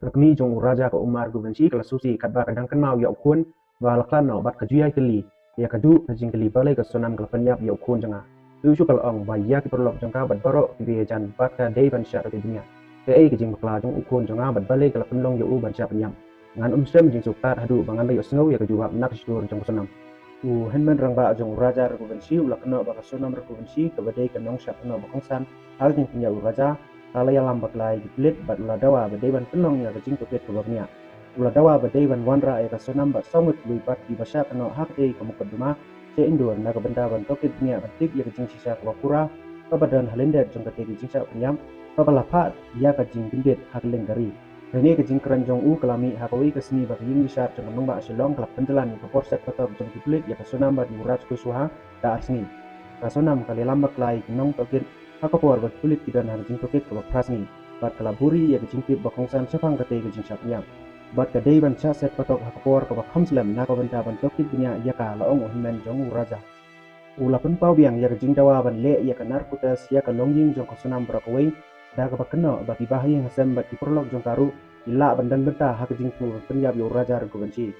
Rakmi jong raja ka umar gubenci kala susi kadba kadang kan mau yau kun wa laklan no bat kajuyai keli ya kadu kajing keli balai ka sonam kala pyniap yau kun janga su kala ong ba ya ki perlok jangka bat baro ki jan bat ka dei ban sya ke dunia ke ai kajing bakla jong ukun janga bat balai kala penlong yau ban sya pyniap ngan sem jing suktat hadu bangan lai sngew ya kaju nak syur jong sonam henman rang ba jong raja gubenci ulakno ba ka sonam gubenci ka badai ka nong sya no bakongsan hal jing pyniap raja kalau yang lambat lai diplit bat ula dawa badaiban penong ya kajing topet kebabnya ula dawa badaiban wanra ya sonam bat songut luipat di basya kano hak dei kamukad duma se indur na kabenda ban topet nya batik ya kajing sisa kabakura kabadan halendet jong kate kajing sa penyam kabalapat ya kajing bindet hak lenggari rene kajing keranjong kelami hakawi kesini bat ying wisar jong nong ba silong kelap penjalan ke polsek kota jong diplit ya sonam bat diurat kusuha da asni sonam kali lambat lai nong tokit hakapor bat kulit kidan harjing tokit ke prasni bat kalaburi ya kajing pip bakongsan sepang kate kajing sapnyam bat kadai ban cha set patok hakapor ke bakhamslam na ka banta ban tokit dunia ya ka laong ohimen jong raja ulapun pau biang ya kajing dawa ban le ya ka narkutas ya ka longjing jong sonam brakawai da ka bakno baki bahi hasam bat diperlok jong karu ila bandan benta hakajing tu pyniap yo raja ko banci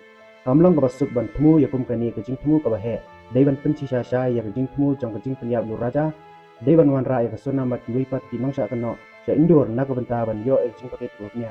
kamlong ka basuk ban temu ya kum kani kajing temu ka bahe dai ban penci sha ya kajing temu jong kajing pyniap yo raja Dewan wanra ya sonam bat kiwipat di mangsa kano sa indur na kabenta ban yo jing paket buatnya